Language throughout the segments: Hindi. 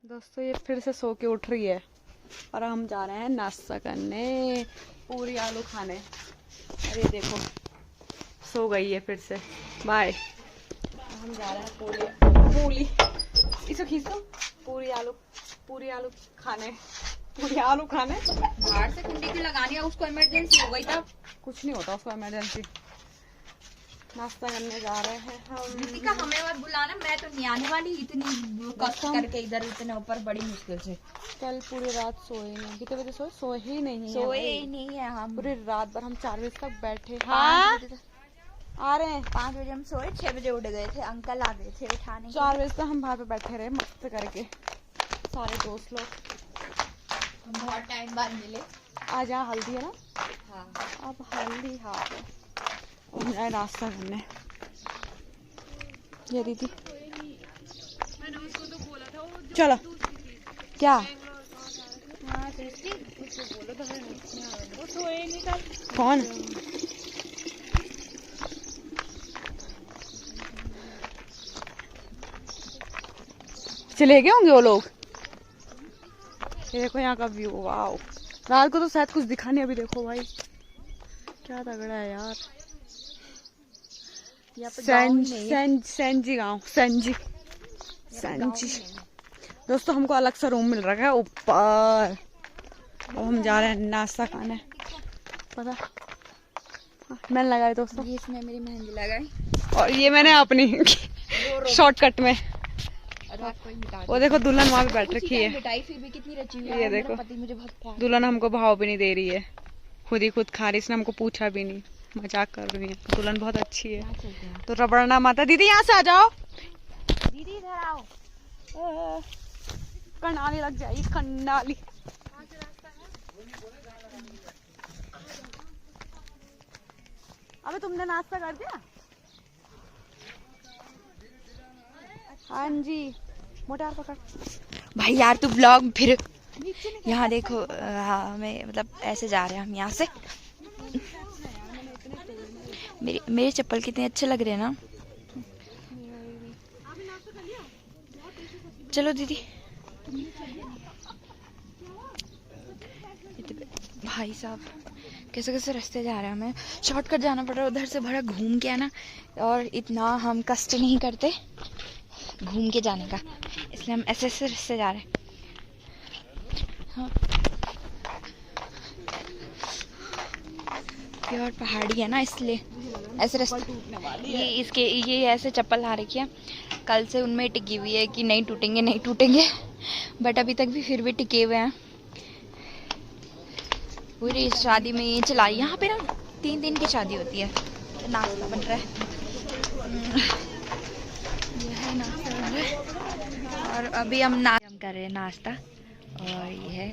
दोस्तों ये फिर से सो के उठ रही है और हम जा रहे हैं नाश्ता करने, पूरी आलू खाने। अरे देखो सो गई है फिर से। बाय। हम जा रहे हैं पूरी इसे खींच दो। पूरी आलू खाने, पूरी आलू खाने। बाहर से कुंडी की लगानी है, उसको इमरजेंसी हो गई तब। कुछ नहीं होता उसको इमरजेंसी। नाश्ता करने जा रहे हैं हम। दीपिका हमें मत बुलाना, मैं तो नहीं आने वाली। इतनी कष्ट करके इधर इतने ऊपर बड़ी मुश्किल से। कल पूरी रात सोए नहीं, कितने बजे सोए ही नहीं सोए ही नहीं है हम। पूरी रात भर हम 4 बजे तक बैठे। हाँ आ रहे हैं। 5 बजे हम सोए, 6 बजे उठ गए थे, अंकल आ गए थे उठाने। 4 बजे तक हम वहाँ पे बैठे रहे मस्त करके, सारे दोस्त लोग। हम बहुत टाइम बाद मिले। आज यहाँ हल्दी है ना। हाँ अब हल्दी हाथ है और हम जाए नाश्ता करने। ये दीदी चलो क्या कौन चले गए होंगे वो लोग। ये देखो यहाँ का व्यू, वाओ। रात को तो शायद कुछ दिखा नहीं, अभी देखो भाई क्या तगड़ा है यार। सेंजी दोस्तों हमको अलग सा रूम मिल रहा है ऊपर। अब हम जा रहे हैं नाश्ता खाने। पता मैंने लगाई दोस्तों, ये इसमें मेरी मेहंदी लगाई और ये मैंने अपनी शॉर्टकट में। वो देखो दुल्हन वहाँ पे बैठ रखी है। फिर भी कितनी रची हुई है। ये देखो पति मुझे बहुत दुल्हन हमको भाव भी नहीं दे रही है, खुद ही खुद खा रही। इसने हमको पूछा भी नहीं, मजाक कर रही है। दुल्हन बहुत अच्छी है। तो रबड़ना माता दीदी यहाँ से आ जाओ। दीदी इधर आओ। कंडाली लग जाएगी, कंडाली। अबे तुमने नाश्ता कर दिया? हाँ जी मोटार पकड़। भाई यार तू ब्लॉग फिर यहाँ देखो। हमें मतलब ऐसे जा रहे हैं हम यहाँ से। मेरे चप्पल कितने अच्छे लग रहे हैं ना। चलो दीदी। भाई साहब कैसे कैसे रास्ते जा रहे हैं, हमें शॉर्टकट जाना पड़ रहा है। उधर से बड़ा घूम के आना, और इतना हम कष्ट नहीं करते घूम के जाने का, इसलिए हम ऐसे ऐसे रास्ते जा रहे हैं। हाँ प्योर पहाड़ी है ना, इसलिए ऐसे रास्ते। ये ऐसे चप्पल आ रखी है, कल से उनमें टिकी हुई है कि नहीं टूटेंगे, बट अभी तक भी फिर भी टिके हुए हैं। पूरी शादी में ये चलाई। यहाँ पे ना 3 दिन की शादी होती है। नाश्ता बन रहा है, ये है नाश्ता बन रहा है। और अभी हम कर रहे हैं नाश्ता। और ये है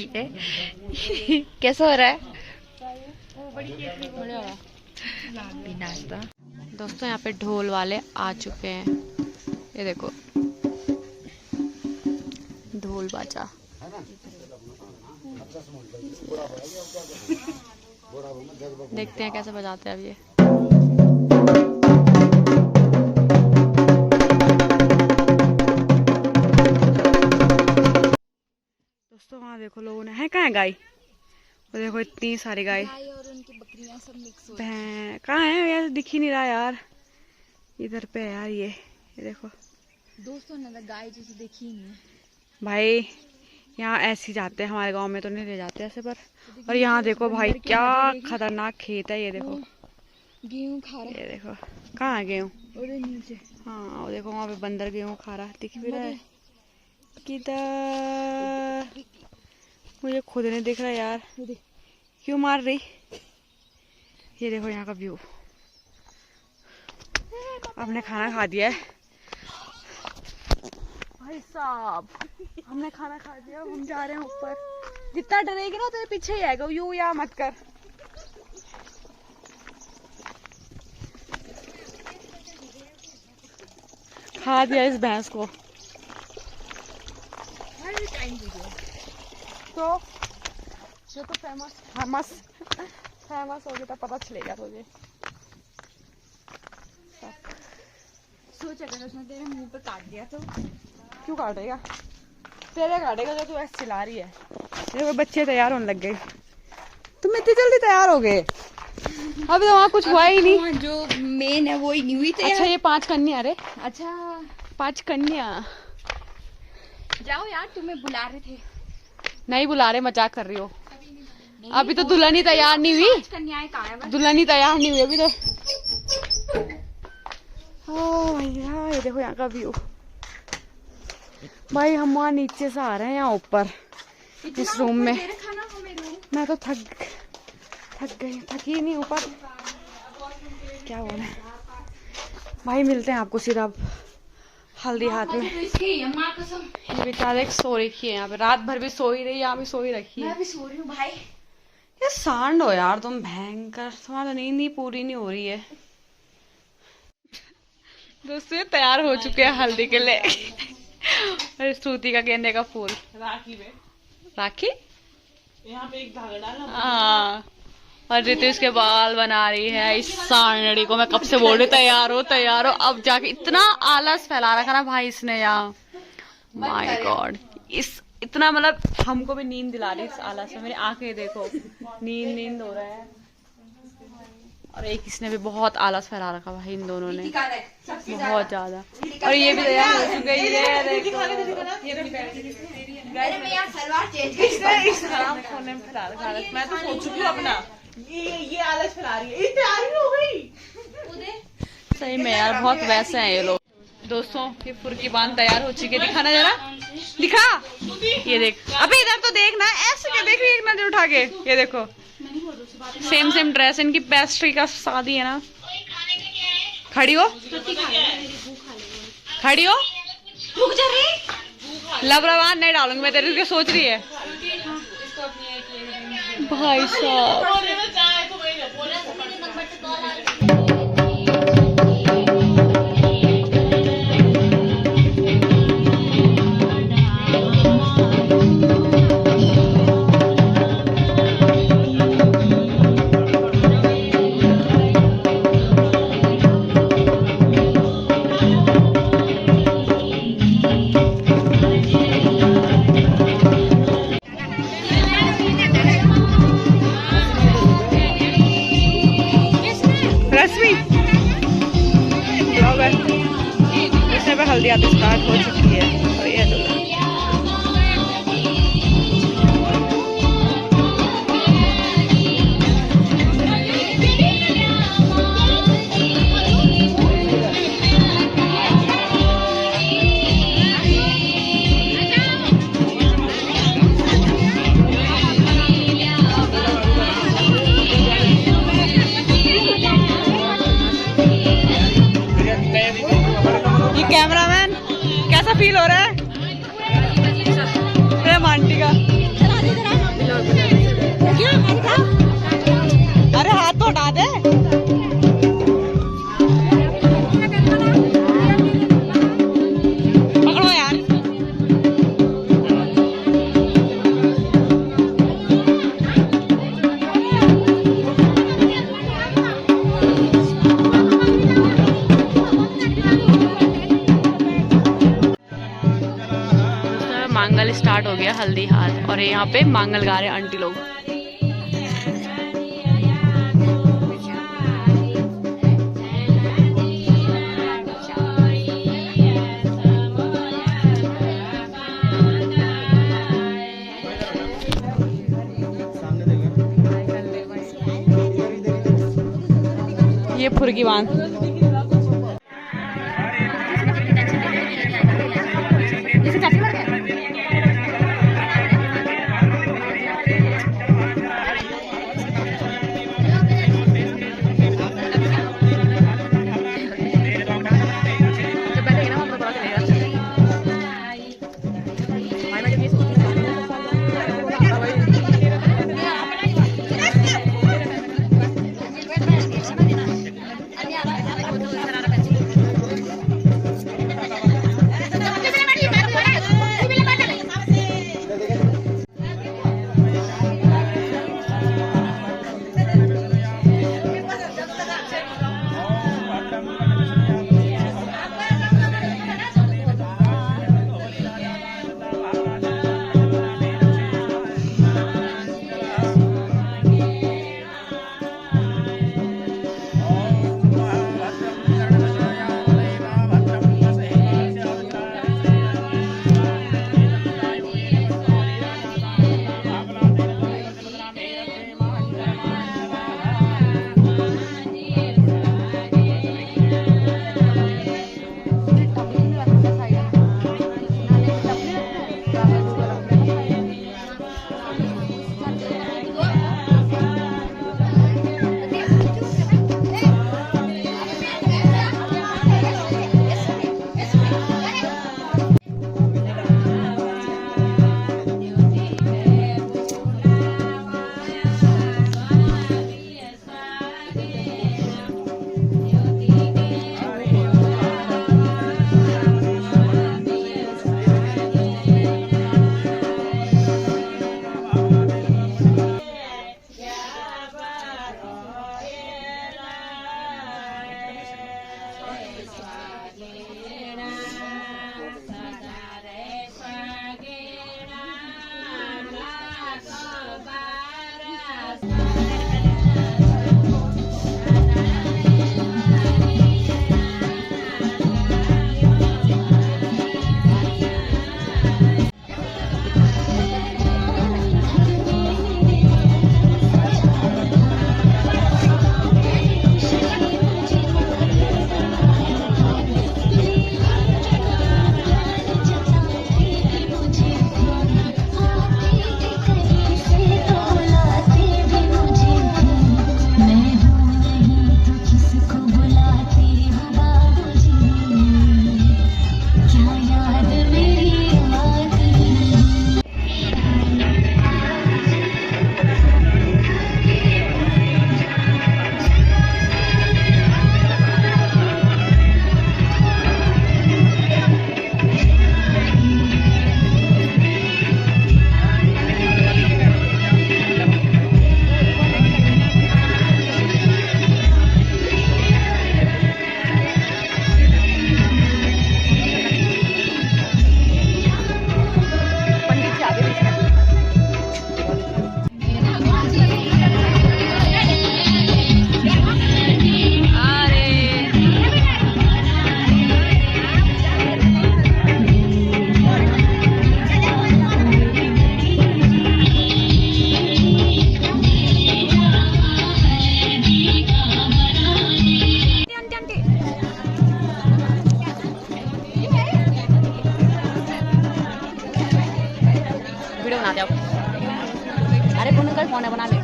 ये कैसा हो रहा है नाश्ता। दोस्तों यहाँ पे ढोल वाले आ चुके हैं, ये देखो ढोल बाजा। देखते हैं कैसे बजाते हैं अब ये। दोस्तों वहाँ देखो लोगों ने है, कहाँ है गाय? वो देखो इतनी सारी गाय और उनकी बकरियां सब मिक्स हो। कहाँ है यार, दिख ही नहीं रहा यार। इधर पे है यार ये देखो दोस्तों ना गाय जैसे देखी ही नहीं भाई। यहाँ ऐसे ही जाते हैं, हमारे गांव में तो नहीं ले जाते ऐसे पर। और यहाँ देखो भाई क्या खतरनाक खेत है, ये देखो गेहूं खा रहा है। ये देखो कहाँ है गेहूं? और नीचे हाँ वो देखो वहाँ पे बंदर गेहूं खा रहा है, दिख भी रहा है किधर? मुझे खुद नहीं दिख रहा यार, क्यों मार रही? ये देखो यहाँ का व्यू। आपने खाना खा दिया है भाई साहब, हमने खाना खा दिया। हम जा रहे हैं ऊपर। जितना डरेगी ना तेरे पीछे ही आएगा, यू या मत कर। खा दिया इस भैंस को तो ये तो फेमस हो गया तो पता चलेगा तुझे। सोच अगर उसने तेरे मुंह पे काट दिया तो। क्यों काटेगा? तेरे काटेगा जो तू ऐसे चिल्ला रही है। मेरे बच्चे तैयार होने लग गए। तुम इतनी जल्दी तैयार हो गए? अभी तो वहाँ कुछ हुआ ही नहीं। जो मेन है वो ही नहीं हुई थी। अच्छा ये 5 कन्या। अरे अच्छा 5 कन्या। जाओ यार, तुम्हें बुला रहे थे। नहीं बुला रहे, मजाक कर रही हो। अभी तो दुल्हन ही तैयार नहीं हुई। कन्याएं कहाँ है? दुल्हन ही तैयार नहीं हुई अभी तो। ओ भैया ये देखो यहाँ का व्यू। भाई हम वहाँ नीचे से आ रहे हैं, यहाँ ऊपर इस रूम में। मैं तो थक गई, थकी नहीं ऊपर। क्या बोले भाई, मिलते हैं आपको सीधा हल्दी हाथ में। ये बेचारे सो रखी है यहाँ पे, रात भर भी सोई रही, यहाँ भी सोई रखी है। मैं भी सो रही हूँ भाई। ये सांड हो यार तुम, भयंकर। तुम्हारा नींद ही पूरी नहीं हो रही है। दोस्तों ये तैयार हो चुके हैं हल्दी के लिए। अरे श्रुति का गेंदे का फूल। राखी में राखी यहाँ पे एक धागा डाला। हाँ, और रितु इसके बाल बना रही है। इस सांडड़ी को मैं कब से बोल रही तैयार हो तैयार हो, अब जाके इतना आलस फैला रखा ना भाई इसने यहाँ। माय गॉड, इस इतना मतलब हमको भी नींद दिला रही है इस आलस में। मेरी आंखें देखो, नींद हो रहा है। और एक इसने भी बहुत आलस फैला रखा भाई इन दोनों ने, बहुत ज्यादा। और ये भी तैयार हो चुके हैं। मैं तो सोच चुकी हूँ अपना, ये आलस फैला रही है, तैयारी हो गई। सही में यार बहुत वैसे हैं ये लोग। दोस्तों ये फुर्की बांध तैयार हो चुकी है, दिखाना जरा, दिखा। ये देख, अबे इधर तो देखना, ऐसे क्या देख रही है एक नजर उठा के। ये देखो सेम ड्रेस, इनकी पेस्ट्री का शादी है ना। खड़ी हो, खड़ी हो। लबरवान नहीं डालूंगी मैं तेरे को, सोच रही है भाई साहब। हल्दी आती स्टार्ट हो चुकी है। और ये कैमरामैन कैसा फील हो रहा है? प्रेम आंटी का। अरे हाथ तो हटा दे। पकड़ो यार। मांगल स्टार्ट हो गया, हल्दी हाथ। और यहाँ पे मांगल गा रहे हैं आंटी लोग। ये फुर्गी बांध। वीडियो बनाते हो। अरे कौन कर फोन है, बना ले।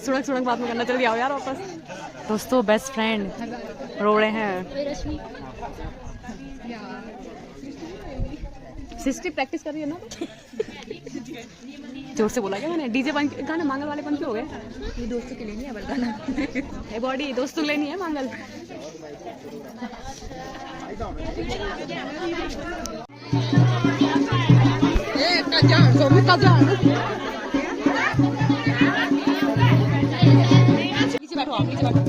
सुड़क सुड़क बात में करना, जल्दी आओ यार वापस। दोस्तों बेस्ट फ्रेंड रो रहे हैं। सिस्टर प्रैक्टिस कर रही है ना, जोर से बोला क्या मैंने? डीजे बन गाने मांगल वाले बन के हो गए। ये दोस्तों के लिए नहीं है बल्कि ये बॉडी दोस्तों के लिए नहीं है मांगल। नीचे बैठो आप, नीचे बैठो।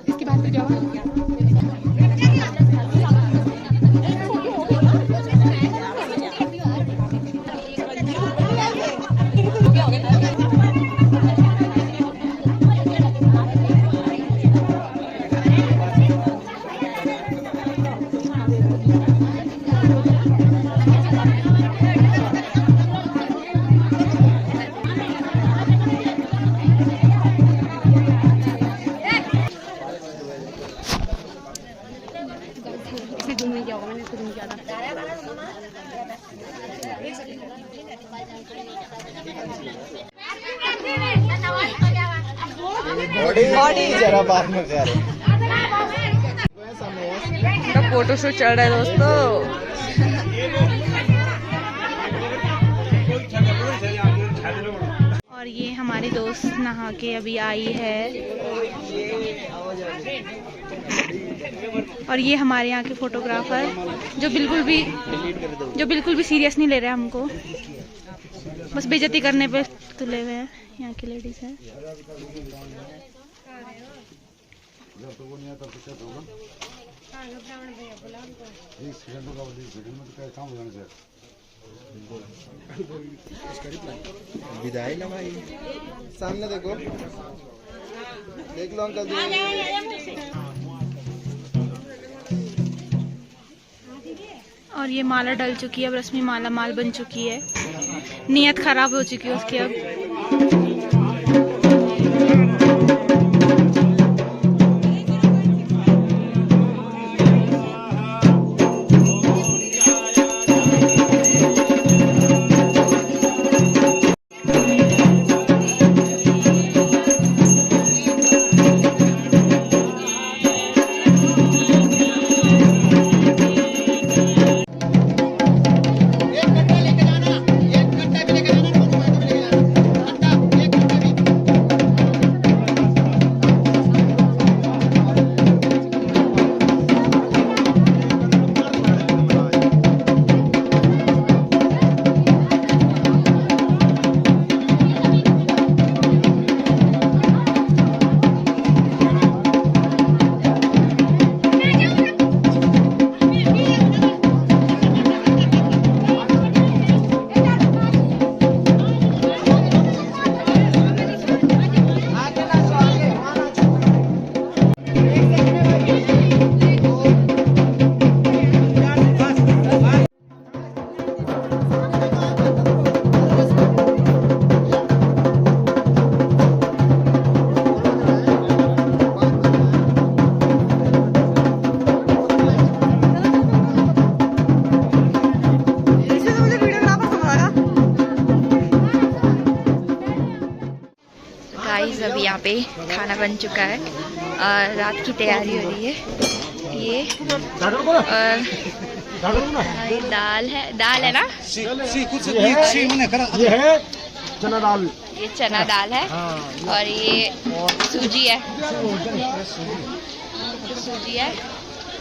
इसके बाद क्या हुआ? क्या होगा, मैंने इसको जूम किया था। बॉडी जरा बाद में कर। फोटो शूट चल रहा है दोस्तों। और ये हमारी दोस्त नहा के अभी आई है, और ये हमारे यहाँ के फोटोग्राफर जो बिल्कुल भी सीरियस नहीं ले रहे हमको, बस बेइज्जती करने पे तुले हुए हैं। यहाँ की लेडीज हैं। विदाई ना भाई, सामने देखो, देख लो अंकल जी। और ये माला डल चुकी है, अब रश्मि माला माल बन चुकी है। नियत खराब हो चुकी है उसकी अब। अभी यहाँ पे खाना बन चुका है और रात की तैयारी हो रही है। ये दाल है ना? ये है चना दाल। ये चना दाल है और ये सूजी है। सूजी है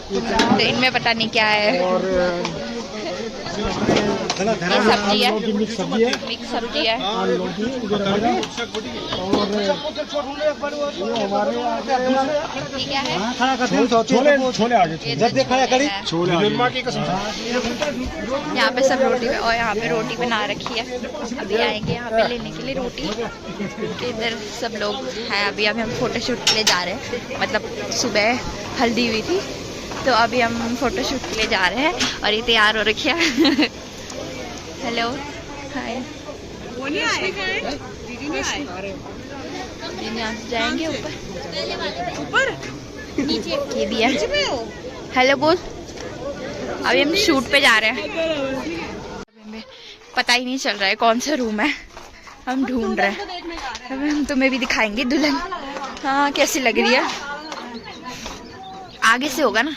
तो इनमें पता नहीं क्या है। ये सब्जी है, मिक्स सब्जी है। ये क्या है? यहाँ पे सब रोटी पे, और यहाँ पे रोटी बना रखी है। अभी आएंगे यहाँ पे लेने के लिए रोटी। इधर सब लोग हैं। अभी हम फोटोशूट के लिए जा रहे हैं, मतलब सुबह हल्दी हुई थी तो अभी हम फोटोशूट के लिए जा रहे हैं और ये तैयार हो रखी है। हेलो, हाय। वो नहीं आए, दीदी नहीं आए। यहाँ से जाएंगे ऊपर नीचे, ये भी है। हेलो बोल। अभी हम शूट पे जा रहे हैं। हमें पता ही नहीं चल रहा है कौन सा रूम है, हम ढूंढ रहे हैं। अभी हम तुम्हें भी दिखाएंगे दुल्हन, हाँ कैसी लग रही है। आगे से होगा ना,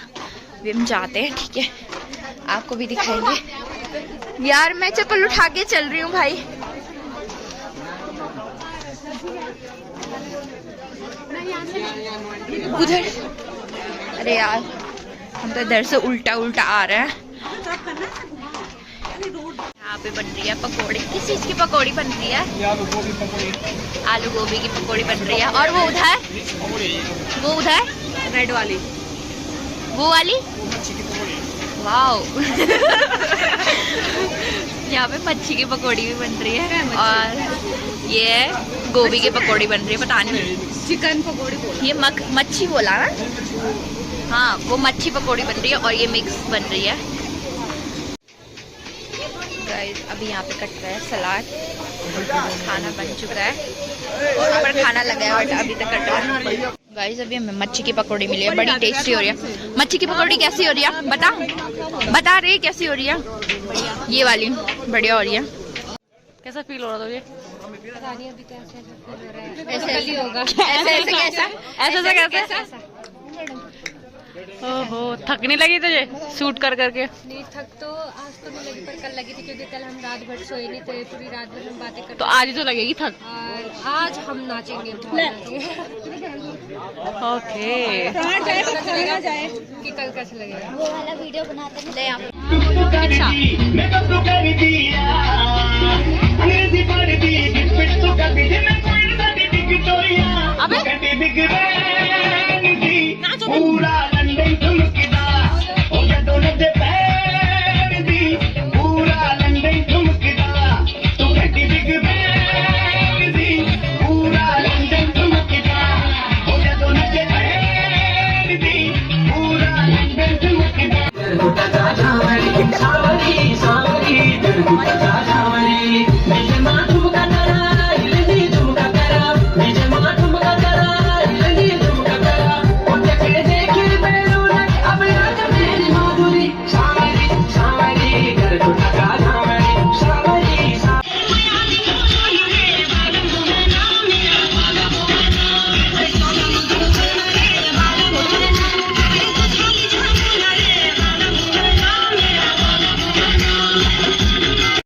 अभी हम जाते हैं, ठीक है, आपको भी दिखाएंगे। यार मैं चप्पल उठा के चल रही हूँ भाई। उधर, अरे यार हम तो इधर से उल्टा उल्टा आ रहे हैं। यहाँ पे बन रही है पकौड़ी। किस चीज की पकौड़ी बन रही है? आलू गोभी की पकौड़ी बन रही है। और वो उधर रेड वाली, वो वाली, वाओ। यहाँ पे मच्छी की पकौड़ी भी बन रही है और ये गोभी की पकौड़ी बन रही है। पता नहीं, चिकन पकौड़ी बोल। ये मच्छी बोला ना, हाँ वो मच्छी पकौड़ी बन रही है और ये मिक्स बन रही है। गाइस अभी यहाँ पे कट रहा है सलाद, खाना बन चुका है और यहाँ पर खाना लगा है बट अभी तक कट रहा है। गाइस अभी हमें मच्छी की पकौड़ी मिली है, बड़ी टेस्टी हो रही है। मच्छी की पकौड़ी कैसी हो रही है बता रही है कैसी हो रही है? ये वाली बढ़िया हो रही है। कैसा फील हो रहा था तुझे? ऐसे ही होगा। ऐसे कैसा? ओहो, थक नहीं लगी तुझे शूट कर करके? नहीं, थक तो आज तो नहीं लगी, पर कल लगी थी क्योंकि कल हम रात भर सोए नहीं थे, पूरी रात भर हम बातें करते। तो आज तो लगेगी थक। और आज हम नाचेंगे। ओके, चलेगा जाए कि कल कैसे लगेगा। वो वाला वीडियो बनाते हैं यहाँ पे। अच्छा